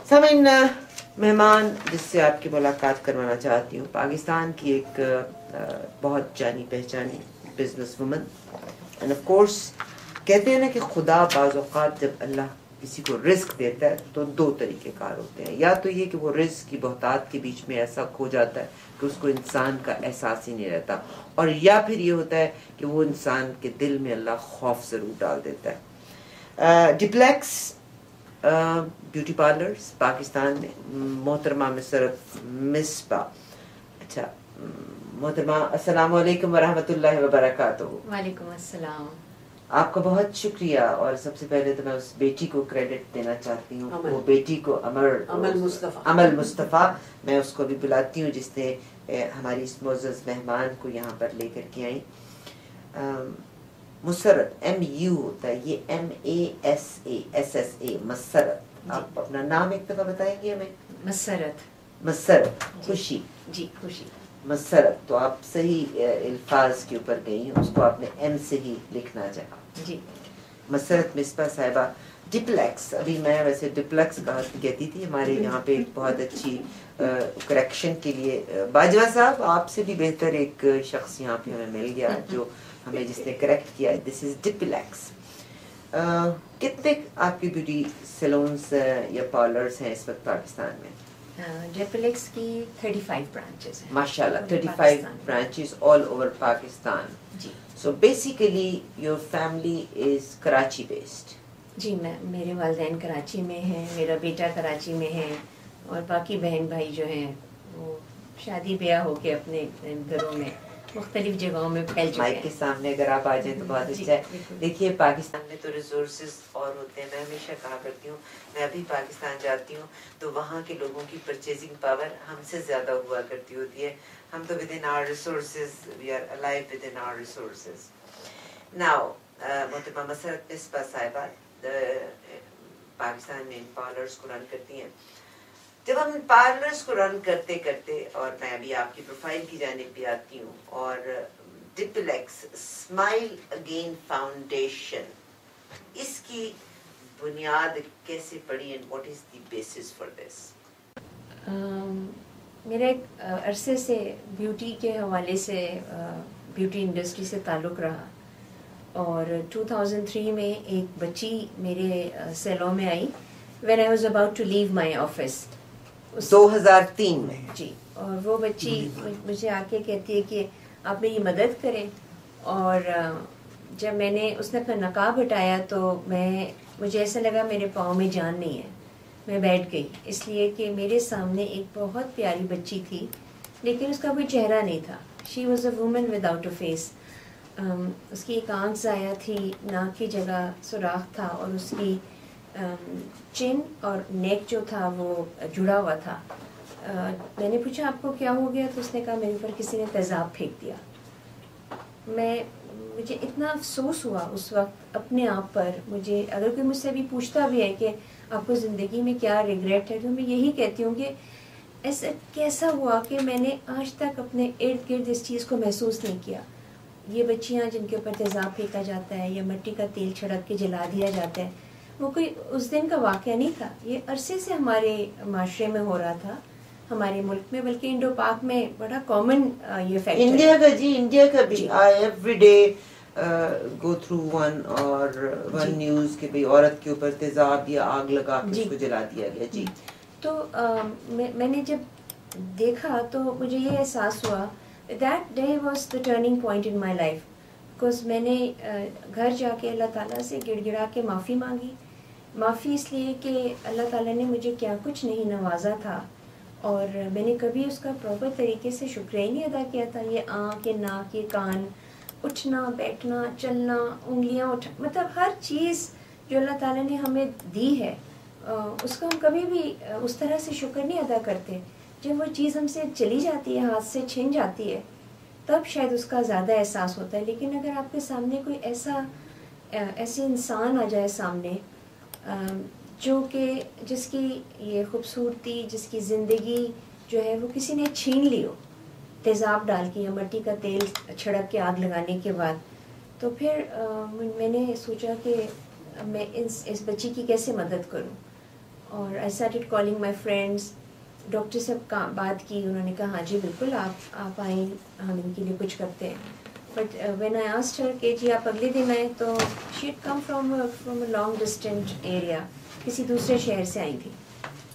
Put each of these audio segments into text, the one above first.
سامعین، مہمان جس سے آپ کی ملاقات کروانا چاہتی ہوں پاکستان کی ایک بہت جانی پہچانی business woman, and of course کہتے ہیں نا کہ خدا بعض اوقات جب اللہ کسی کو رزق دیتا ہے تو دو طریقے کار ہوتے ہیں، یا تو یہ کہ وہ رزق کی بہتات کے بیچ میں ایسا کھو جاتا ہے کہ اس کو انسان کا احساس ہی نہیں رہتا، اور یا پھر یہ ہوتا ہے کہ وہ انسان کے دل میں اللہ خوف ضرور ڈال دیتا ہے۔ ڈپلیکس بیوٹی پارلرز پاکستان میں، محترمہ مسرت مصباح۔ اچھا محترمہ، السلام علیکم ورحمۃ اللہ وبرکاتہ۔ وعلیکم السلام۔ آپ کا بہت شکریہ، اور سب سے پہلے تو میں اس بیٹی کو کریڈٹ دینا چاہتی ہوں، وہ بیٹی کو امل مصطفیٰ، میں اس کو بھی بلاتی ہوں جس نے ہماری اس معزز مہمان کو یہاں پر لے کر کے آئی۔ مسرت MU ہوتا ہے، یہ MASSA مسرت۔ آپ اپنا نام ایک دفعہ بتائیں گے ہمیں؟ مسرت خوشی۔ جی خوشی مسرت، تو آپ صحیح الفاظ کے اوپر گئی ہیں، اس کو آپ نے M سے ہی لکھنا چاہا۔ جی مسرت مصباح صاحبہ، ڈپلیکس، ابھی میں ویسے ڈپلیکس کہتی تھی، ہمارے یہاں پہ ایک بہت اچھی کریکشن کے لیے باجوہ صاحب آپ سے بھی بہتر ایک شخص یہاں پہ ہمیں مل گیا جو ہمیں جس نے کریکٹ کیا، دس از ڈپلیکس۔ کتنے آپ کی بیوٹی سیلونز یا پارلرز ہیں اس وقت پاکستان میں؟ ڈپلیکس کی 35 برانچز ہیں ماشاءاللہ، 35 برانچز all over پاکستان۔ جی So basically your family is Karachi based؟ جی، میرے والدین کراچی میں ہیں، میرا بیٹا کراچی میں ہے، اور باقی بہن بھائی جو ہیں وہ شادی بیاہ ہو کے اپنے گھروں میں مختلف جگہوں میں پھیل چکے ہیں۔ مائک کے سامنے اگر آپ آ جائیں تو بہت اچھا ہے۔ دیکھیے پاکستان میں تو ریسورسز اور ہوتے ہیں، میں ہمیشہ کہا کرتی ہوں، میں ابھی پاکستان جاتی ہوں تو وہاں کے لوگوں کی پرچیزنگ پاور ہم سے زیادہ ہوا کرتی ہوتی ہے، ہم تو with in our resources, we are alive with in our resources. Now محترمہ مسرت مصباح صاحبہ پاکستان میں ان پارلرز کو رن کرتی ہیں۔ جب ہم پارلرز کو رن کرتے کرتے، اور میں ابھی آپ کی پروفائل کی جانب بھی آتی ہوں، اور ڈپلیکس اسمائل اگین فاؤنڈیشن، اس کی بنیاد کیسے پڑی and what is the basis for this? میرا ایک عرصے سے بیوٹی کے حوالے سے بیوٹی انڈسٹری سے تعلق رہا، اور 2003 میں ایک بچی میرے سیلون میں آئی when I was about to leave my office 2003 میں؟ جی، اور وہ بچی مجھے آ کے کہتی ہے کہ آپ میری مدد کریں، اور جب میں نے اس نے اپنا نقاب ہٹایا تو مجھے ایسا لگا میرے پاؤں میں جان نہیں ہے، میں بیٹھ گئی، اس لیے کہ میرے سامنے ایک بہت پیاری بچی تھی لیکن اس کا کوئی چہرہ نہیں تھا۔ She was a woman without a face. اس کی ایک آنکھ ضائع تھی، ناک کی جگہ سوراخ تھا، اور اس کی چن اور نیک جو تھا وہ جڑا ہوا تھا۔ میں نے پوچھا آپ کو کیا ہو گیا، تو اس نے کہا میرے اوپر کسی نے تیزاب پھینک دیا۔ مجھے اتنا افسوس ہوا اس وقت اپنے آپ پر۔ مجھے اگر کوئی مجھ سے بھی پوچھتا بھی ہے کہ آپ کو زندگی میں کیا ریگریٹ ہے، تو میں یہی کہتی ہوں کہ ایسا کیسا ہوا کہ میں نے آج تک اپنے ارد گرد اس چیز کو محسوس نہیں کیا۔ یہ بچیاں جن کے اوپر تیزاب پھینکا جاتا ہے یا مٹی کا تیل چھڑک کے جلا دیا جاتا ہے، وہ کوئی اس دن کا واقعہ نہیں تھا، یہ عرصے سے ہمارے معاشرے میں ہو رہا تھا، ہمارے ملک میں، بلکہ انڈو پاک میں بڑا کامن یہ فیکٹر ہے۔ انڈیا کا، جی انڈیا کا بھی every day go through one news کہ بھئی عورت کے اوپر تیزاب یا آگ لگا کے اس کو جلا دیا گیا۔ جی، تو میں نے جب دیکھا تو مجھے یہ احساس ہوا that day was the turning point in my life, because میں نے گھر جا کے اللہ تعالیٰ سے گڑ گڑا کے معافی مانگی۔ معافی اس لیے کہ اللہ تعالیٰ نے مجھے کیا کچھ نہیں نوازا تھا، اور میں نے کبھی اس کا پراپر طریقے سے شکریہ ہی نہیں ادا کیا تھا۔ یہ آنکھ، یہ ناک، یہ کان، اٹھنا بیٹھنا چلنا، انگلیاں مطلب ہر چیز جو اللہ تعالیٰ نے ہمیں دی ہے اس کا ہم کبھی بھی اس طرح سے شکر نہیں ادا کرتے۔ جب وہ چیز ہم سے چلی جاتی ہے، ہاتھ سے چھن جاتی ہے، تب شاید اس کا زیادہ احساس ہوتا ہے۔ لیکن اگر آپ کے سامنے کوئی ایسے انسان آ جائے سامنے جو کہ جس کی یہ خوبصورتی، جس کی زندگی جو ہے وہ کسی نے چھین لی ہو تیزاب ڈال کے یا مٹی کا تیل چھڑک کے آگ لگانے کے بعد، تو پھر میں نے سوچا کہ میں اس بچی کی کیسے مدد کروں۔ اور I started calling my friends. Doctor سے بات کی, انہوں نے کہا ہاں جی بالکل آپ آئیں, ہم ان کے لیے کچھ کرتے ہیں. بٹ وین آئی آسکڈ ہر کہ جی آپ اگلے دن آئیں, تو she had come from a long distant area, کسی دوسرے شہر سے آئی تھی.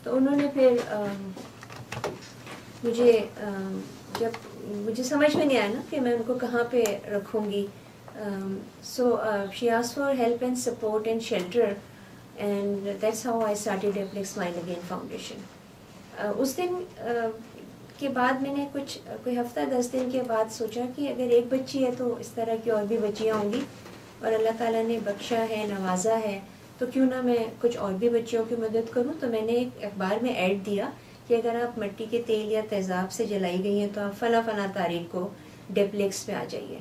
تو انہوں نے پھر جب مجھے سمجھ میں نہیں آیا نا کہ میں ان کو کہاں پہ رکھوں گی, so she asked for help and support and shelter, and that's how I started Depilex Smile Again Foundation. اس دن کے بعد میں نے کوئی ہفتہ 10 دن کے بعد سوچا کہ اگر ایک بچی ہے تو اس طرح کی اور بھی بچیاں ہوں گی, اور اللہ تعالیٰ نے بخشا ہے, نوازا ہے, تو کیوں نہ میں کچھ اور بھی بچیوں کی مدد کروں. تو میں نے ایک اخبار میں ایڈ دیا کہ اگر آپ مٹی کے تیل یا تیزاب سے جلائی گئی ہیں تو آپ فلاں تاریخ کو ڈپلیکس پہ آ جائیے.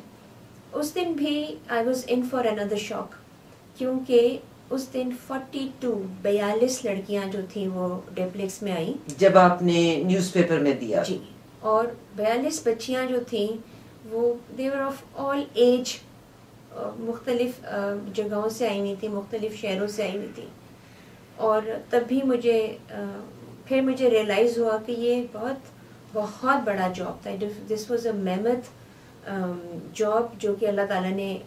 اس دن بھی آئی واز ان فار اندر شاک, کیونکہ اس دن 42 لڑکیاں جو تھیں وہ ڈپلیکس میں آئیں جب آپ نے نیوز پیپر میں دیا. جی, اور 42 بچیاں جو تھیں وہ دے ور آف آل ایج, مختلف جگہوں سے آئی ہوئی تھیں, مختلف شہروں سے آئی ہوئی تھیں. اور تب بھی پھر مجھے ریئلائز ہوا کہ یہ بہت بڑا جاب تھا. دس واز اے میمتھ جاب جو کہ اللہ تعالیٰ نے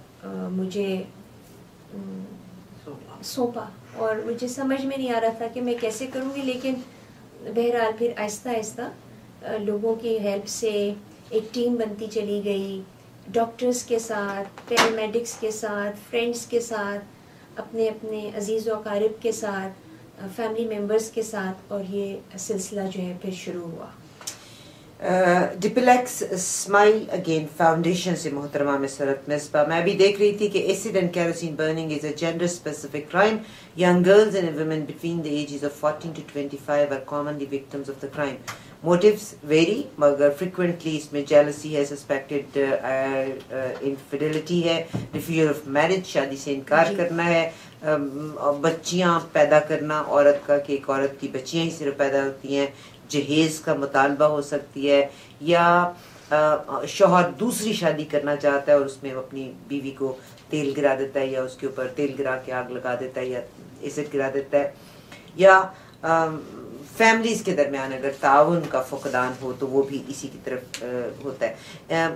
مجھے سونپا, اور مجھے سمجھ میں نہیں آ رہا تھا کہ میں کیسے کروں گی. لیکن بہرحال پھر آہستہ آہستہ لوگوں کی ہیلپ سے ایک ٹیم بنتی چلی گئی, ڈاکٹرز کے ساتھ, پیرامیڈکس کے ساتھ, فرینڈس کے ساتھ, اپنے عزیز و اقارب کے ساتھ, فیملی ممبرس کے ساتھ, اور یہ سلسلہ جو ہے پھر شروع ہوا. ڈپلیکس اسمائل اگین فاؤنڈیشن سے محترمہ مسرت مصباح. میں ابھی دیکھ رہی تھی کہ acid and kerosene burning is a gender specific crime. Young girls and women between the ages of 14 to 25 are commonly victims of the crime. Motives vary, مگر frequently اس میں jealousy ہے, suspected infidelity ہے, refusal of marriage, شادی سے انکار کرنا ہے, بچیاں پیدا کرنا عورت کا, کہ ایک عورت کی بچیاں ہی صرف پیدا ہوتی ہیں, جہیز کا مطالبہ ہو سکتی ہے, یا شوہر دوسری شادی کرنا چاہتا ہے اور اس میں اپنی بیوی کو تیل گرا دیتا ہے, یا اس کے اوپر تیل گرا کے آگ لگا دیتا ہے, یا ایسڈ گرا دیتا ہے, یا فیملیز کے درمیان اگر تعاون کا فقدان ہو تو وہ بھی اسی کی طرف ہوتا ہے.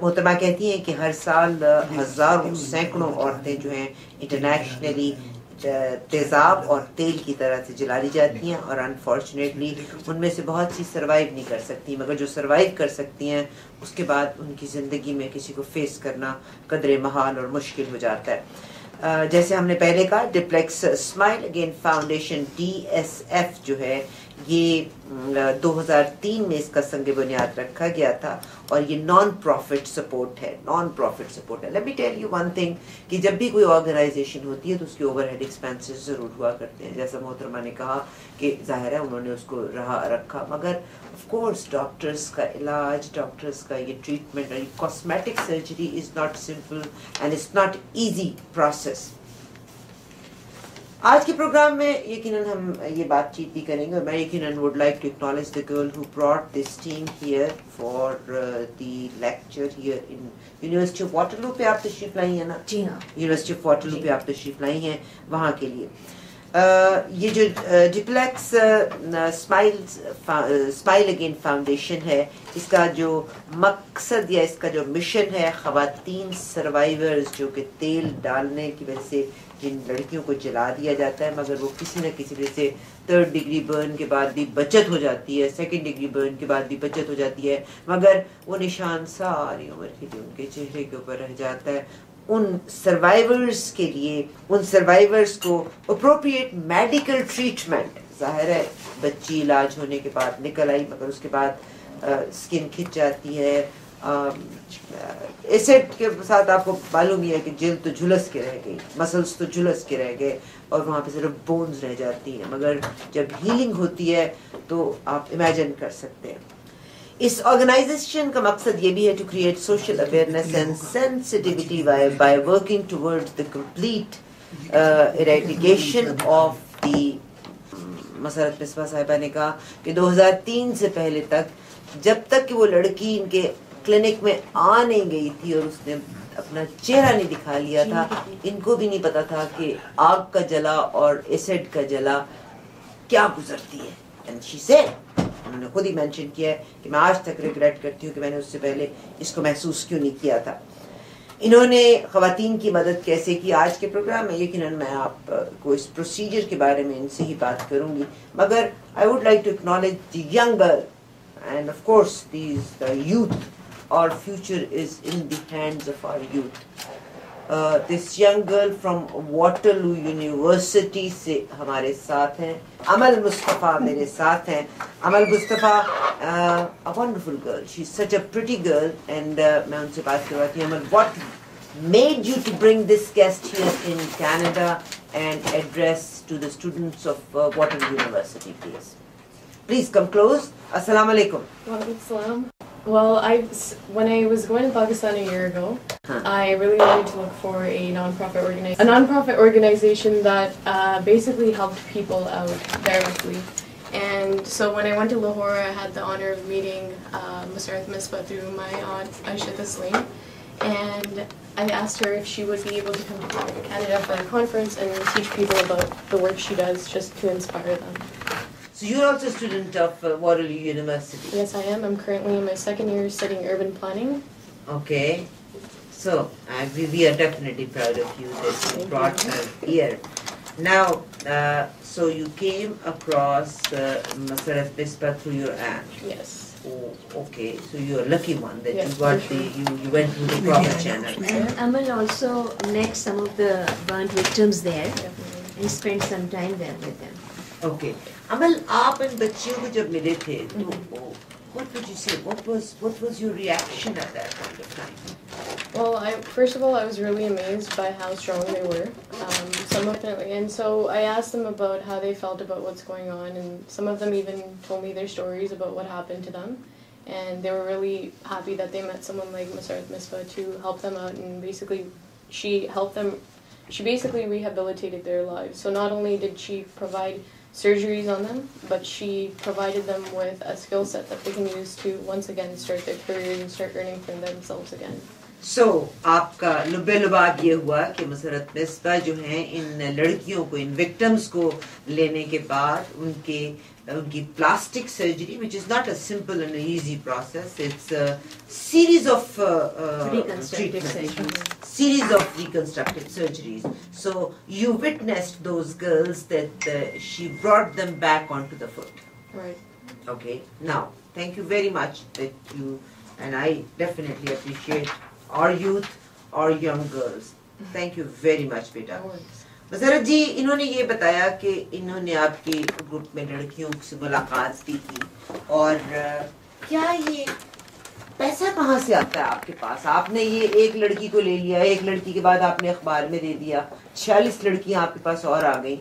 محترمہ کہتی ہیں کہ ہر سال ہزاروں سینکڑوں عورتیں جو ہیں انٹرنیشنلی تیزاب اور تیل کی طرح سے جلا لی جاتی ہیں, اور انفارچونیٹلی ان میں سے بہت سی سروائیو نہیں کر سکتی, مگر جو سروائیو کر سکتی ہیں اس کے بعد ان کی زندگی میں کسی کو فیس کرنا قدرے محال اور مشکل ہو جاتا ہے. جیسے ہم نے پہلے کہا, duplex smile Again foundation DSF جو ہے یہ 2003 میں اس کا سنگ بنیاد رکھا گیا تھا, اور یہ نان پروفٹ سپورٹ ہے. Let me tell you one thing, کہ جب بھی کوئی آرگنائزیشن ہوتی ہے تو اس کے اوور ہیڈ ایکسپینسز ضرور ہوا کرتے ہیں. جیسا محترمہ نے کہا کہ ظاہر ہے انہوں نے اس کو رکھا, مگر آف کورس ڈاکٹرز کا علاج, ڈاکٹرز کا یہ ٹریٹمنٹ, اور یہ cosmetic surgery is not simple and it's not easy process. آج کے پروگرام میں یقیناً ہم یہ بات چیت بھی کریں گے, اور میں یقیناً would like to acknowledge the girl who brought this team here for the lecture here in University of Waterloo پہ آپ تشریف لائی ہیں نا؟ جی ہاں, یونیورسٹی آف واٹرلو پہ آپ تشریف لائی ہیں, وہاں کے لیے یہ جو ڈپلیکس اسمائل اگین فاؤنڈیشن ہے, اس کا جو مقصد یا اس کا جو مشن ہے, خواتین سروائیورز جو کہ تیل ڈالنے کی وجہ سے جن لڑکیوں کو جلا دیا جاتا ہے, مگر وہ کسی نہ کسی وجہ سے 3rd ڈگری برن کے بعد بھی بچت ہو جاتی ہے, 2nd ڈگری برن کے بعد بھی بچت ہو جاتی ہے, مگر وہ نشان ساری عمر کے لیے ان کے چہرے کے اوپر رہ جاتا ہے. ان سروائیورز کے لیے, ان سروائیورز کو اپروپریٹ میڈیکل ٹریٹمنٹ, ظاہر ہے بچی علاج ہونے کے بعد نکل آئی, مگر اس کے بعد اسکن کھچ جاتی ہے, ایسڈ کے ساتھ آپ کو معلوم ہی ہے کہ جلد تو جھلس کے رہ گئی, مسلس تو جھلس کے رہ گئے, اور وہاں پہ صرف بونز رہ جاتی ہیں. مگر جب ہیلنگ ہوتی ہے تو آپ امیجن کر سکتے ہیں. اس آرگنائزیشن کا مقصد یہ بھی ہے to create social awareness and sensitivity by working towards the complete eradication of the. Musarrat Misbah صاحبہ نے کہا کہ 2003 سے پہلے تک جب تک کہ وہ لڑکی ان کے کلینک میں آ نہیں گئی تھی اور اس نے اپنا چہرہ نہیں دکھا لیا تھا, ان کو بھی نہیں پتا تھا کہ آگ کا جلا اور ایسڈ کا جلا کیا گزرتی ہے. اینڈ شی سیڈ, انہوں نے خود ہی مینشن کیا ہے کہ میں آج تک ریگریٹ کرتی ہوں کہ میں نے اس سے پہلے اس کو محسوس کیوں نہیں کیا تھا. انہوں نے خواتین کی مدد کیسے کی. آج کے پروگرام میں یقیناً میں آپ کو اس پروسیجر کے بارے میں ان سے ہی بات کروں گی, مگر I would like to acknowledge the young girl and of course the youth. Our future is in the hands of our youth. This young girl from Waterloo University سے ہمارے ساتھ ہیں امل مصطفیٰ, میرے ساتھ ہیں. امل مصطفیٰ, a wonderful girl. She's such a pretty girl. And میں ان سے بات کرواتی ہوں. امل, what made you to bring this guest here in Canada and address to the students of Waterloo University, please? Please come close. Assalamu alaikum. Walaikum salam. Well, when I was going to Pakistan a year ago, I really wanted to look for a non-profit organization that basically helped people out directly. And so when I went to Lahore, I had the honor of meeting Musarrat Misbah through my aunt Aisha Tasleem, and I asked her if she would be able to come to Canada for a conference and teach people about the work she does, just to inspire them. So you're also a student of Waterloo University? Yes, I am. I'm currently in my second year studying urban planning. Okay. So we are definitely proud of you that you brought her here. Now, so you came across Musarrat Misbah through your aunt? Yes. Oh, okay. So you're a lucky one that Yes, you got you went through the proper channel. And Amal also met some of the burnt victims there Definitely. and spent some time there with them. Okay. Amal, آپ ان بچیوں کو جب ملے تھے تو what would you say? What was your reaction at that point of time? Well, first of all, I was really amazed by how strong they were. Some of them, and so I asked them about how they felt about what's going on, and some of them even told me their stories about what happened to them. And they were really happy that they met someone like Musarrat Misbah to help them out, and basically she helped them. She basically rehabilitated their lives. So not only did she provide surgeries on them, but she provided them with a skill set that they can use to once again start their careers and start earning for themselves again. So, آپ کا لب لباب یہ ہوا کہ مسرت مصباح جو ہیں ان لڑکیوں کو, ان وکٹمز کو لینے کے بعد ان کی plastic surgery, which is not a simple and easy process, it's a series of Reconstructive surgeries. Series of reconstructive surgeries. So you witnessed those girls that she brought them back onto the foot. Right. Okay. Now, thank you very much that you, and I definitely appreciate our youth, our young girls. Thank you very much, beta. مسرت جی, انہوں نے یہ بتایا کہ انہوں نے آپ کے group میں لڑکیوں سے ملاقات بھی کی, اور کیا یہ پیسہ کہاں سے آتا ہے آپ کے پاس؟ آپ نے یہ ایک لڑکی کو لے لیا, ایک لڑکی کے بعد آپ نے اخبار میں دے دیا, 46 لڑکیاں آپ کے پاس اور آ گئیں.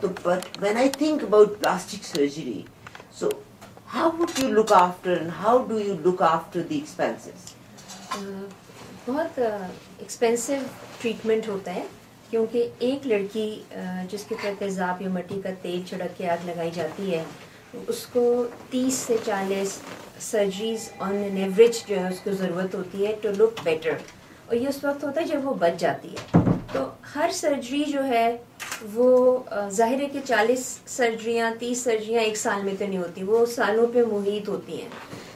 تو but when I think about plastic surgery, so how would you look after and how do you look after the expenses? بہت ایکسپینسو ٹریٹمنٹ ہوتا ہے, کیونکہ ایک لڑکی جس کے اوپر تیزاب یا مٹی کا تیل چھڑک کے آگ لگائی جاتی ہے, اس کو 30 سے 40 سرجریز آن این ایوریج جو ہے اس کو ضرورت ہوتی ہے ٹو لک بیٹر, اور یہ اس وقت ہوتا ہے جب وہ بچ جاتی ہے. تو ہر سرجری جو ہے وہ ظاہر ہے کہ 40 سرجریاں 30 سرجریاں ایک سال میں تو نہیں ہوتی, وہ سالوں پہ محیط ہوتی ہیں.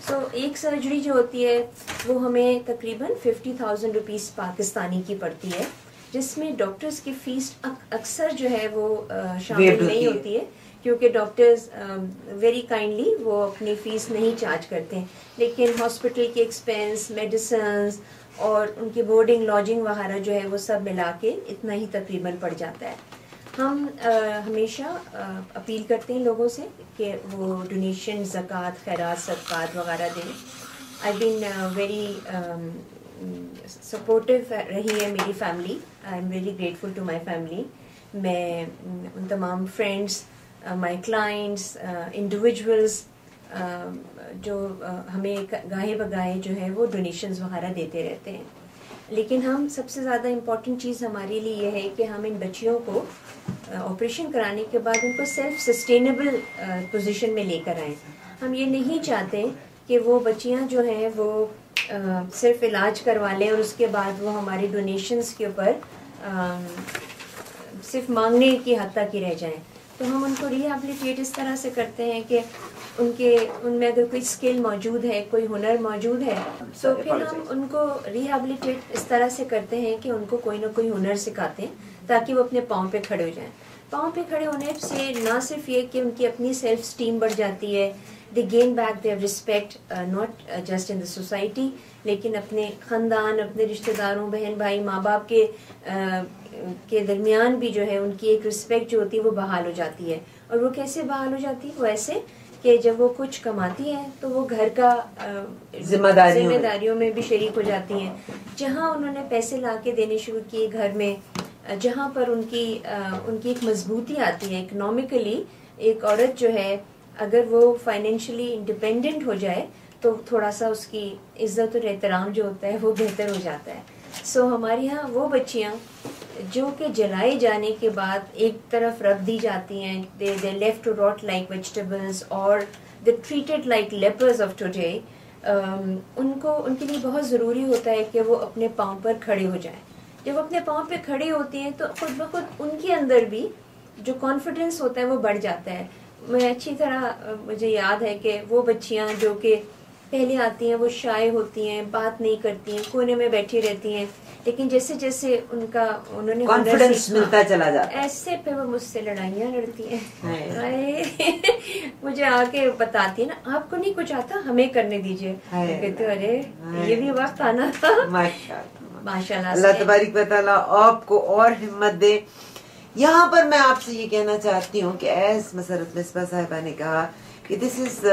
سو ایک سرجری جو ہوتی ہے وہ ہمیں تقریباً 50,000 روپیز پاکستانی کی پڑتی ہے, جس میں ڈاکٹرز کی فیس اکثر جو ہے وہ شامل نہیں ہوتی ہے, کیونکہ ڈاکٹرز ویری کائنڈلی وہ اپنی فیس نہیں چارج کرتے ہیں, لیکن ہاسپٹل کے ایکسپینس, میڈیسنز اور ان کی بورڈنگ لاجنگ وغیرہ جو ہے وہ سب ملا کے اتنا ہی تقریباً پڑ جاتا ہے. ہم ہمیشہ اپیل کرتے ہیں لوگوں سے کہ وہ ڈونیشن, زکوٰۃ, خیرات, صدقات وغیرہ دیں. آئی بین ویری سپورٹیو رہی ہے میری family, I am very grateful to my family. میں ان تمام فرینڈس, مائی کلائنٹس, انڈیویجولس جو ہمیں گاہے بگاہے جو ہے وہ ڈونیشنز وغیرہ دیتے رہتے ہیں. لیکن ہم سب سے زیادہ امپورٹنٹ چیز ہمارے لیے یہ ہے کہ ہم ان بچیوں کو آپریشن کرانے کے بعد ان کو سیلف سسٹینیبل پوزیشن میں لے کر آئیں. ہم یہ نہیں چاہتے کہ وہ بچیاں جو ہیں وہ صرف علاج کروا لیں اور اس کے بعد وہ ہماری ڈونیشنز کے اوپر صرف مانگنے کی حد تک ہی رہ جائیں. تو ہم ان کو ریہیبلیٹیٹ اس طرح سے کرتے ہیں کہ ان میں اگر کوئی اسکل موجود ہے, کوئی ہنر موجود ہے, تو پھر ہم ان کو ریہیبلیٹیٹ اس طرح سے کرتے ہیں کہ ان کو کوئی نہ کوئی ہنر سکھاتے ہیں تاکہ وہ اپنے پاؤں پہ کھڑے ہو جائیں. پاؤں پہ کھڑے ہونے سے نہ صرف یہ کہ ان کی اپنی سیلف اسٹیم بڑھ جاتی ہے, they gain back their respect not just in the society, لیکن اپنے خاندان, اپنے رشتہ داروں, بہن بھائی, ماں باپ کے درمیان بھی جو ہے ان کی ایک رسپیکٹ جو ہوتی ہے وہ بحال ہو جاتی ہے. اور وہ کیسے بحال ہو جاتی ہے؟ وہ ایسے کہ جب وہ کچھ کماتی ہیں تو وہ گھر کا ذمہ داریوں میں بھی شریک ہو جاتی ہیں. جہاں انہوں نے پیسے لا کے دینے شروع کیے گھر میں, جہاں پر ان کی ایک مضبوطی آتی ہے اکنامکلی. ایک عورت جو ہے اگر وہ فائنینشلی انڈیپینڈنٹ ہو جائے تو تھوڑا سا اس کی عزت اور احترام جو ہوتا ہے وہ بہتر ہو جاتا ہے. سو ہمارے یہاں وہ بچیاں جو کہ جلائے جانے کے بعد ایک طرف رکھ دی جاتی ہیں, they left to rot like vegetables or they treated like lepers of today, ان کے لیے بہت ضروری ہوتا ہے کہ وہ اپنے پاؤں پر کھڑے ہو جائیں. جب وہ اپنے پاؤں پہ کھڑے ہوتی ہیں تو خود بخود ان کے اندر بھی جو کانفیڈنس ہوتا ہے وہ بڑھ جاتا ہے. میں اچھی طرح مجھے یاد ہے کہ وہ بچیاں جو کہ پہلے آتی ہیں وہ شائع ہوتی ہیں, بات نہیں کرتی ہیں, کونے میں بیٹھی رہتی ہیں, لیکن جیسے جیسے انہوں نے کانفیڈنس ملتا چلا جاتا ہے, ایسے پھر وہ مجھ سے لڑائیاں لڑتی ہیں. مجھے آ کے بتاتی ہے نا, آپ کو نہیں کچھ آتا, ہمیں کرنے دیجیے. کہتے ارے یہ بھی وقت آنا تھا. ماشاء اللہ, اللہ تبارک و تعالیٰ آپ کو اور ہمت دے. یہاں پر میں آپ سے یہ کہنا چاہتی ہوں کہ ایز مسرت مصباح صاحبہ نے کہا کہ دس از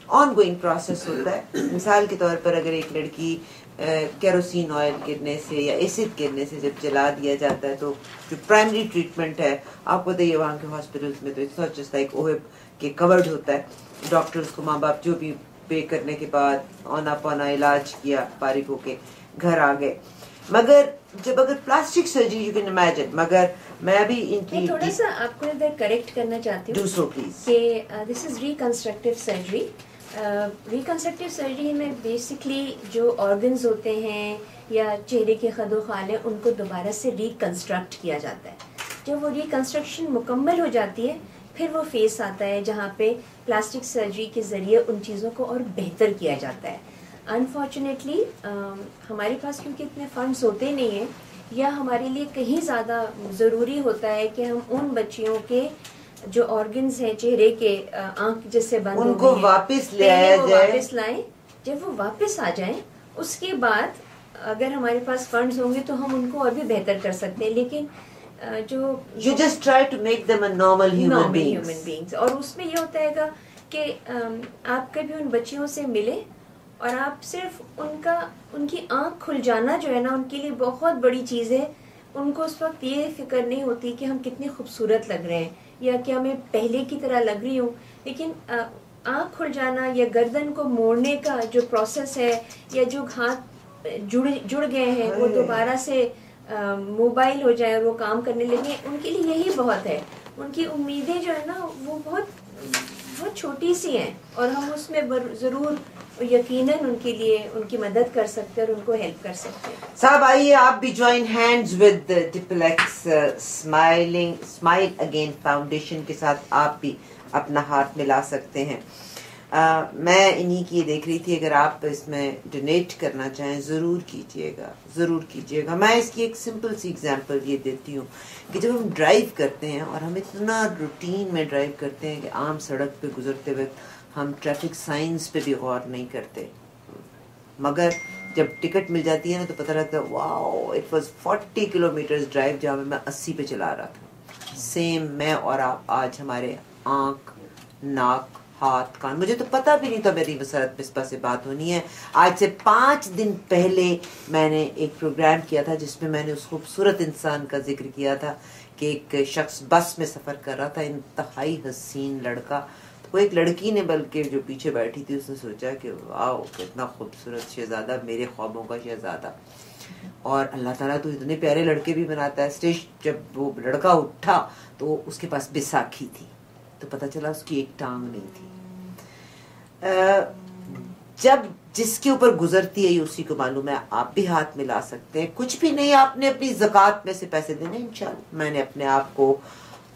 آن گوئنگ پروسیس ہوتا ہے. مثال کے طور پر اگر ایک لڑکی کیروسین آئل گرنے سے یا ایسڈ گرنے سے جب جلا دیا جاتا ہے تو جو پرائمری ٹریٹمنٹ ہے, آپ کو بتائیے وہاں کے ہاسپٹلس میں تو اٹس ناٹ جسٹ لائک اوہب کہ کورڈ ہوتا ہے. ڈاکٹرس کو ماں باپ جو بھی پے کرنے کے بعد اونا پونا علاج کیا, فارغ ہو کے گھر آ گئے. مگر جب اگر plastic surgery you can imagine, مگر میں ابھی ان کی تھوڑا سا آپ کو ادھر کریکٹ کرنا چاہتی ہوں. Do so please. کہ دس از ریکنسٹرکٹیو سرجری. ریکنسٹرکٹیو سرجری میں بیسکلی جو آرگنز ہوتے ہیں یا چہرے کے خد و خال ہیں ان کو دوبارہ سے ریکنسٹرکٹ کیا جاتا ہے. جب وہ ریکنسٹرکشن مکمل ہو جاتی ہے پھر وہ فیس آتا ہے جہاں پہ پلاسٹک سرجری کے ذریعے ان چیزوں کو اور بہتر کیا جاتا ہے. انفارچونیٹلی ہمارے پاس کیونکہ اتنے فنڈز ہوتے نہیں ہیں, یا ہمارے لیے کہیں زیادہ ضروری ہوتا ہے کہ ہم ان بچیوں کے جو آرگنز ہیں چہرے کے, آنکھ جس سے بند ان کو واپس لے آیا جائے, واپس لائیں. جب وہ واپس آ جائیں اس کے بعد اگر ہمارے پاس فنڈز ہوں گے تو ہم ان کو اور بھی بہتر کر سکتے ہیں. لیکن جو you just try to make them a normal human beings. اور اس میں یہ ہوتا ہے گا کہ آپ کبھی ان بچیوں سے ملے اور آپ صرف ان کی آنکھ کھل جانا جو ہے نا ان کے لیے بہت بڑی چیز ہے. ان کو اس وقت یہ فکر نہیں ہوتی کہ ہم کتنے خوبصورت لگ رہے ہیں یا کہ ہمیں پہلے کی طرح لگ رہی ہوں, لیکن آنکھ کھل جانا یا گردن کو موڑنے کا جو پروسیس ہے یا جو ہاتھ جڑ گئے ہیں وہ دوبارہ سے موبائل ہو جائے اور وہ کام کرنے لگے, ان کے لیے یہی بہت ہے. ان کی امیدیں جو ہے نا وہ بہت چھوٹی سی ہیں اور ہم اس میں ضرور یقیناً ان کے لیے ان کی مدد کر سکتے ہیں اور ان کو ہیلپ کر سکتے ہیں. صاحب آئیے آپ بھی join hands with duplex smile Again foundation کے ساتھ آپ بھی اپنا ہاتھ ملا سکتے ہیں. میں انہی کی دیکھ رہی تھی, اگر آپ اس میں ڈونیٹ کرنا چاہیں ضرور کیجیے گا. میں اس کی ایک سمپل سی ایگزامپل یہ دیتی ہوں کہ جب ہم ڈرائیو کرتے ہیں اور ہم اتنا روٹین میں ڈرائیو کرتے ہیں کہ عام سڑک پہ گزرتے وقت ہم ٹریفک سائنس پہ بھی غور نہیں کرتے, مگر جب ٹکٹ مل جاتی ہے نا تو پتہ لگتا ہے واو اٹ واز 40 کلومیٹرز ڈرائیو جہاں میں 80 پہ چلا رہا تھا. سیم میں اور آپ آج ہمارے آنکھ, ناک, ہاتھ, کان, مجھے تو پتہ بھی نہیں تھا میری مسرت مصباح سے بات ہونی ہے. آج سے 5 دن پہلے میں نے ایک پروگرام کیا تھا جس میں نے اس خوبصورت انسان کا ذکر کیا تھا کہ ایک شخص بس میں سفر کر رہا تھا, انتہائی حسین لڑکا. وہ ایک لڑکی نے بلکہ جو پیچھے بیٹھی تھی اس نے سوچا کہ واو کتنا خوبصورت شہزادہ, میرے خوابوں کا شہزادہ. اور اللہ تعالیٰ تو اتنے پیارے لڑکے بھی بناتا ہے. اسٹیج جب وہ لڑکا اٹھا تو اس کے پاس بیساکھی تھی, تو پتہ چلا اس کی ایک ٹانگ نہیں تھی. جب جس کے اوپر گزرتی ہے اسی کو معلوم ہے. آپ بھی ہاتھ ملا سکتے ہیں, کچھ بھی نہیں, آپ نے اپنی زکوٰۃ میں سے پیسے دینے. انشاءاللہ میں نے اپنے آپ کو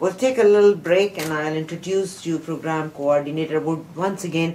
We'll take a little break and I'll introduce you program coordinator. Once again,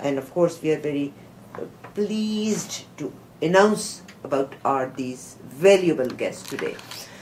and of course we are very pleased to announce about these valuable guests today.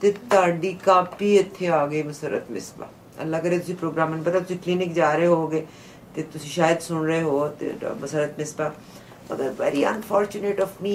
ਤੇ ਤੁਹਾਡੀ ਕਾਪੀ ਇੱਥੇ ਆ ਗਈ ਮਸਰਤ ਮਿਸਬਾ. ਅੱਲਾ ਕਰੇ ਤੁਸੀਂ ਪ੍ਰੋਗਰਾਮ ਨੂੰ ਪਤਾ ਤੁਸੀਂ ਕਲੀਨਿਕ ਜਾ ਰਹੇ ਹੋਗੇ ਤੇ ਤੁਸੀਂ ਸ਼ਾਇਦ ਸੁਣ ਰਹੇ ਹੋ ਤੇ ਮਸਰਤ ਮਿਸਬਾ. ਮਗਰ very unfortunate of me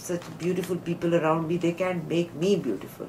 such beautiful people around me, they can't make me beautiful.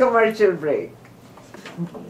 Commercial break.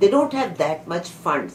They don't have that much funds.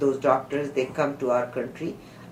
Those doctors they come to our country,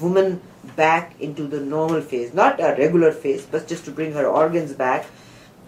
woman back into the normal phase, not a regular phase, but just to bring her organs back.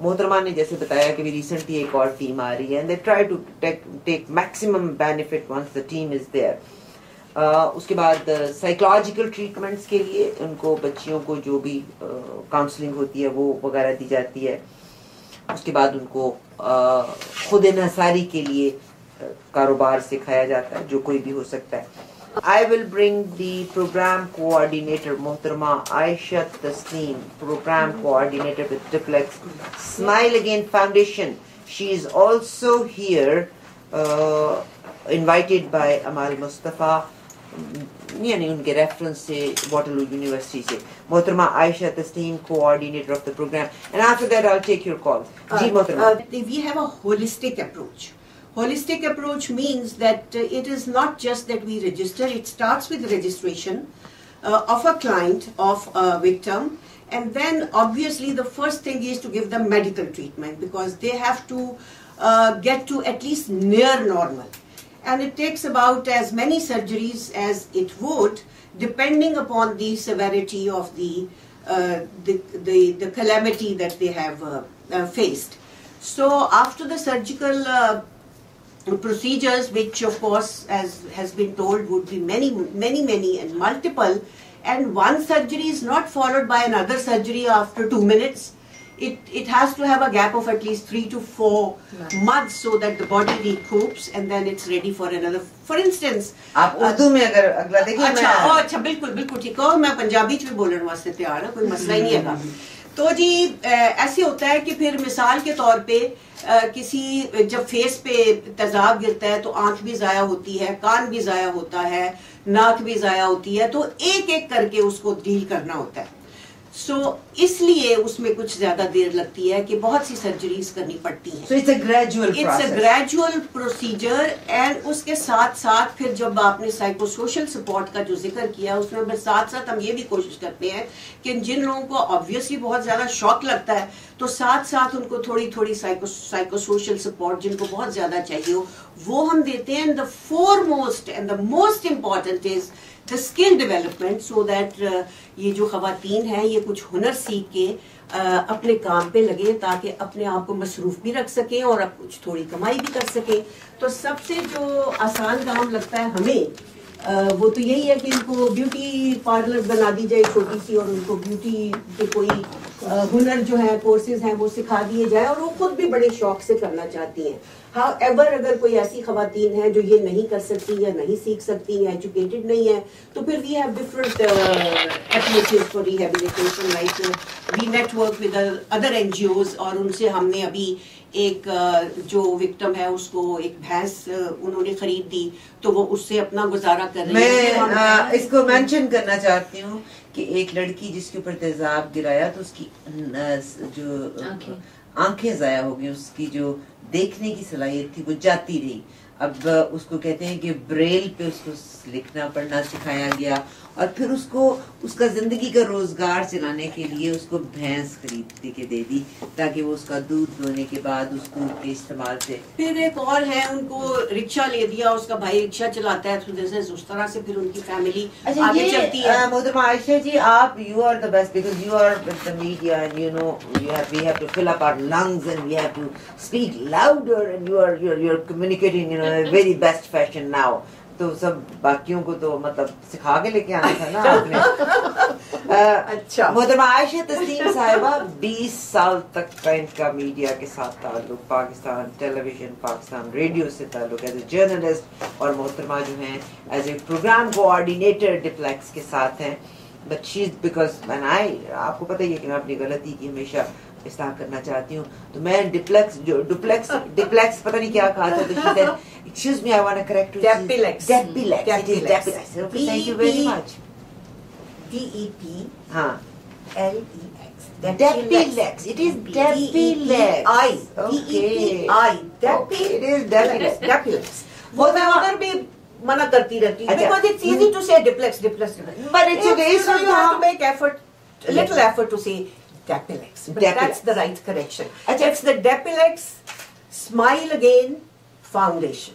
محترمہ نے جیسے بتایا کہ recently ایک اور team آ رہی ہے and they try to take maximum benefit once the team is there. اس کے بعد سائیکولوجیکل ٹریٹمنٹس کے لیے ان کو بچیوں کو جو بھی کاؤنسلنگ ہوتی ہے وہ وغیرہ دی جاتی ہے. اس کے بعد ان کو خود انحصاری کے لیے کاروبار سکھایا جاتا ہے جو کوئی بھی ہو سکتا ہے. I will bring the program coordinator محترمہ عائشہ Tasnim, program coordinator with Duplex Smile Again Foundation. She is also here, invited by Amal Mustafa, یعنی ان کے ریفرنس سے واٹرلو یونیورسٹی سے. محترمہ عائشہ Tasnim, coordinator of the program, and after that I'll take your calls. جی محترمہ. We have a holistic approach. Holistic approach means that it is not just that we register, it starts with registration of a client, of a victim, and then obviously the first thing is to give them medical treatment because they have to get to at least near normal. And it takes about as many surgeries as it would depending upon the severity of the calamity that they have faced. So after the surgical procedures, which of course as has been told would be many and multiple, and one surgery is not followed by another surgery after 2 minutes. It has to have a gap of at least 3 to 4 months so that the body recoups and then it's ready for another. For instance, آپ اردو میں اگر اگلا دیکھیں. اچھا بالکل ٹھیک ہو, میں پنجابی چ بھی بولنے واسطے تیار ہوں, کوئی مسئلہ ہی نہیں ہے. تو جی ایسے ہوتا ہے کہ پھر مثال کے طور پہ کسی جب فیس پہ تیزاب گرتا ہے تو آنکھ بھی ضائع ہوتی ہے, کان بھی ضائع ہوتا ہے, ناک بھی ضائع ہوتی ہے, تو ایک ایک کر کے اس کو ڈیل کرنا ہوتا ہے. سو اس لیے اس میں کچھ زیادہ دیر لگتی ہے کہ بہت سی سرجریز کرنی پڑتی ہیں. So it's a gradual process. It's a gradual procedure and اس کے ساتھ ساتھ پھر جب آپ نے سائیکو سوشل سپورٹ کا جو ذکر کیا اس میں ساتھ ساتھ ہم یہ بھی کوشش کرتے ہیں کہ جن لوگوں کو obviously بہت زیادہ شوق لگتا ہے تو ساتھ ساتھ ان کو تھوڑی سائیکو سوشل سپورٹ جن کو بہت زیادہ چاہیے ہو وہ ہم دیتے ہیں. The foremost and the most important is the skill development so that یہ جو خواتین ہیں یہ کچھ ہنر سیکھ کے اپنے کام پہ لگے تاکہ اپنے آپ کو مصروف بھی رکھ سکیں اور اب کچھ تھوڑی کمائی بھی کر سکیں. تو سب سے جو آسان کام لگتا ہے ہمیں وہ تو یہی ہے کہ ان کو بیوٹی پارلر بنا دی جائے چھوٹی سی اور ان کو بیوٹی کے کوئی ہنر جو ہے کورسز ہیں وہ سکھا دیے جائے اور وہ خود بھی بڑے شوق سے کرنا چاہتی ہیں. ہاں ایور اگر کوئی ایسی خواتین ہیں جو یہ نہیں کر سکتی یا نہیں سیکھ سکتی یا ایجوکیٹڈ نہیں ہے تو پھر we have different approaches for rehabilitation like we network with other N G Os اور ان سے ہم نے ابھی ایک جو وکٹم ہے اس کو ایک بھینس انہوں نے خرید دی تو وہ اس سے اپنا گزارا کر رہی ہے. میں اس کو مینشن کرنا چاہتی ہوں کہ ایک لڑکی جس کے اوپر تیزاب گرایا تو اس کی جو آنکھیں ضائع ہو گئی, اس کی جو دیکھنے کی صلاحیت تھی وہ جاتی رہی. اب اس کو کہتے ہیں کہ بریل پہ اس کو لکھنا پڑھنا سکھایا گیا اور پھر اس کو اس کا زندگی کا روزگار چلانے کے لیے اس کو بھینس خرید کے دے دی تاکہ وہ اس کا دودھ دونے کے بعد اس دودھ کے استعمال سے. پھر ایک اور ہے ان کو رکشہ لے دیا, اس کا بھائی رکشہ چلاتا ہے تو اس طرح سے پھر ان کی فیملی آگے چلتی ہے. محترمہ عائشہ جی آپ you are the best because you are with the media and you know we have to fill up our lungs and we have to speak louder and you are communicating in a very best fashion now. تو سب باقیوں کو تو مطلب سکھا کے لے کے آنا تھا نا آپ نے. اچھا محترمہ عائشہ تسنیم صاحبہ 20 سال تک کا ان کا میڈیا کے ساتھ تعلق, Pakistan television, Pakistan radio سے تعلق ایز اے جرنلسٹ, اور محترمہ جو ہیں as a programme coordinator duplex کے ساتھ ہیں. But she is because when آپ کو پتہ ہی ہے کہ میں اپنی غلطی کی ہمیشہ اصلاح کرنا چاہتی ہوں تو میں ڈپلیکس پتہ نہیں کیا کہا تھا تو she said excuse me I want to correct you. Deplex. It is Deplex. Okay, thank you very much. DEP ہاں LEX. Deplex. It is Deplex. DEPI. It is Deplex. Deplex. وہ میں ادھر بھی منع کرتی رہتی ہوں because it's easy to say Deplex. But it's okay. So you have to make little effort to say Deplex. But that's the right correction. It's the Deplex Smile Again Foundation.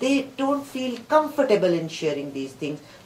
they don't feel comfortable in sharing these things.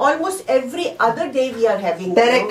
almost every other day we are having direct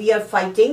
we are fighting,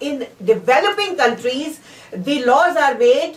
in developing countries the laws are made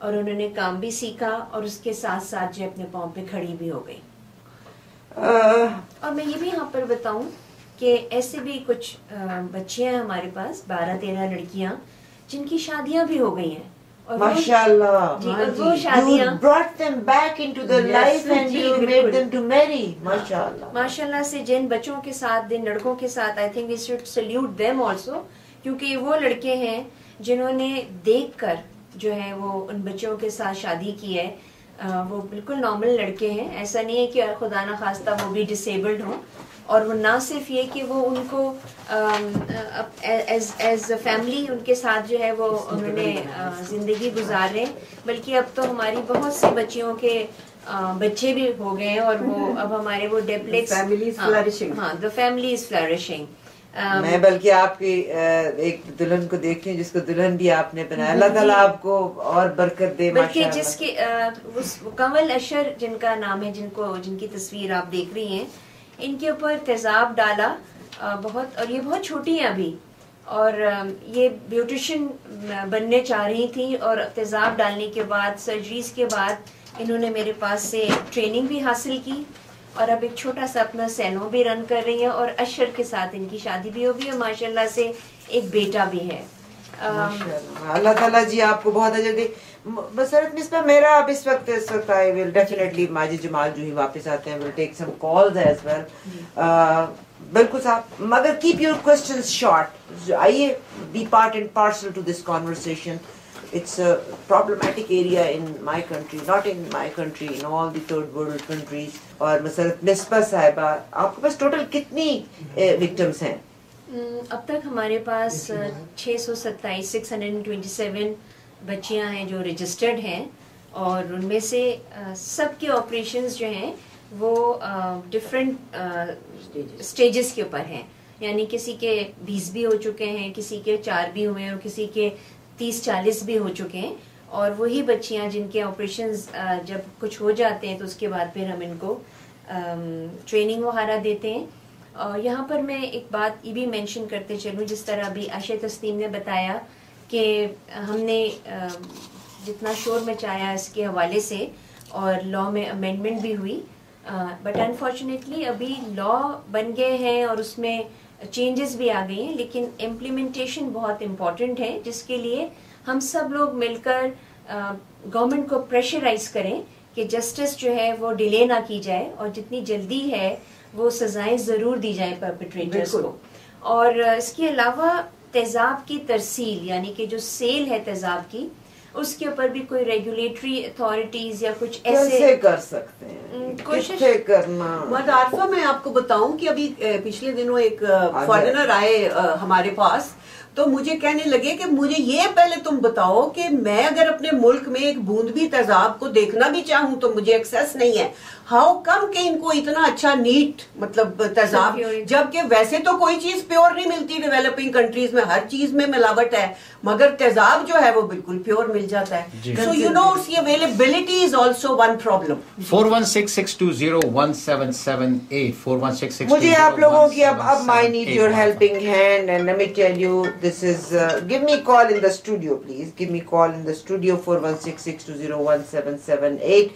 اور انہوں نے کام بھی سیکھا اور اس کے ساتھ ساتھ جو اپنے پاؤں پہ کھڑی بھی ہو گئی. اور میں یہ بھی یہاں پر بتاؤں کہ ایسے بھی کچھ بچیاں ہیں ہمارے پاس 12-13 لڑکیاں جن کی شادیاں بھی ہو گئی ہیں. ماشاءاللہ. جی اور وہ شادیاں You brought them back into their life and you made them to marry. ماشاءاللہ. ماشاءاللہ سے جن بچوں کے ساتھ جن لڑکوں کے ساتھ I think we should salute them also, کیونکہ یہ وہ لڑکے ہیں جنہوں نے دیکھ کر جو ہے وہ ان بچوں کے ساتھ شادی کی ہے. وہ بالکل نارمل لڑکے ہیں, ایسا نہیں ہے کہ خدا نہ خواستہ وہ بھی ڈسیبلڈ ہوں. اور وہ نہ صرف یہ کہ وہ ان کو ایز اے فیملی ان کے ساتھ جو ہے وہ انہوں نے زندگی گزار رہے ہیں, بلکہ اب تو ہماری بہت سی بچیوں کے بچے بھی ہو گئے ہیں اور وہ اب ہمارے وہ ڈیپلیکس ہاں the family is flourishing. میں بلکہ آپ کی ایک دلہن کو دیکھتی ہوں جس کو دلہن بھی آپ نے بنایا. اللہ تعالیٰ آپ کو اور برکت دے. بلکہ جس کے کنول اشر جن کا نام ہے, جن کی تصویر آپ دیکھ رہی ہیں, ان کے اوپر تیزاب ڈالا بہت, اور یہ بہت چھوٹی ہیں ابھی, اور یہ بیوٹیشین بننے چاہ رہی تھیں, اور تیزاب ڈالنے کے بعد سرجریز کے بعد انہوں نے میرے پاس سے ٹریننگ بھی حاصل کی, اور اب ایک چھوٹا سا اپنا سیلون بھی رن کر رہی ہیں, اور اشر کے ساتھ ان کی شادی بھی ہوگی, اور ماشاءاللہ سے ایک بیٹا بھی ہے. اللہ تعالیٰ جی آپ کو بہت اجر دے. مسرت مصباح, میرا اب اس وقت I will definitely ماجد جمال جو ہی واپس آتے ہیں will take some calls as well. بالکل صاحب, مگر keep your questions short. آئیے be part and parcel to this conversation. It's a problematic area in my country, not in my country, in all the third world countries. اور مسرت مصباح صاحبہ, آپ کے پاس total کتنی victims ہیں؟ اب تک ہمارے پاس 627 بچیاں ہیں جو رجسٹرڈ ہیں, اور ان میں سے سب کے آپریشنز جو ہیں وہ ڈفرینٹ سٹیجز کے اوپر ہیں. یعنی کسی کے 20 بھی ہو چکے ہیں, کسی کے 4 بھی ہوئے ہیں, اور کسی کے 30-40 بھی ہو چکے ہیں. اور وہی بچیاں جن کے آپریشنز جب کچھ ہو جاتے ہیں تو اس کے بعد پھر ہم ان کو ٹریننگ وغیرہ دیتے ہیں. یہاں پر میں ایک بات یہ بھی مینشن کرتے چلوں, جس طرح ابھی عائشہ تسنیم نے بتایا کہ ہم نے جتنا شور مچایا اس کے حوالے سے, اور لا میں امینڈمنٹ بھی ہوئی, بٹ انفارچونیٹلی ابھی لا بن گئے ہیں اور اس میں چینجز بھی آ گئی ہیں, لیکن امپلیمنٹیشن بہت امپورٹنٹ ہے, جس کے لیے ہم سب لوگ مل کر گورنمنٹ کو پریشرائز کریں کہ جسٹس جو ہے وہ ڈیلے نہ کی جائے, اور جتنی جلدی ہے وہ سزائیں ضرور دی جائیں پرپیٹریٹرز کو. اور اس کے علاوہ تیزاب کی ترسیل, یعنی کہ جو سیل ہے تیزاب کی, اس کے اوپر بھی کوئی ریگولیٹری اتھارٹیز یا کچھ ایسے کر سکتے ہیں کوشش کرنا. عارفہ, میں آپ کو بتاؤں کہ ابھی پچھلے دنوں ایک فارنر آئے ہمارے پاس, تو مجھے کہنے لگے کہ مجھے یہ پہلے تم بتاؤ کہ میں اگر اپنے ملک میں ایک بوند بھی تیزاب کو دیکھنا بھی چاہوں تو مجھے ایکسیس نہیں ہے. ہاؤ کم کہ ان کو اتنا اچھا نیٹ مطلب تیزاب, جبکہ ویسے تو کوئی چیز پیور نہیں ملتی ڈیولپنگ کنٹریز میں, ہر چیز میں ملاوٹ ہے, مگر تیزاب جو ہے وہ بالکل پیور مل جاتا ہے. سو یو نو اس کی availability is also one problem. 416-620-1778 مجھے آپ لوگوں کی اب I need your helping hand, and let me tell you this is give me call in the studio, please give me call in the studio 416-620-1778.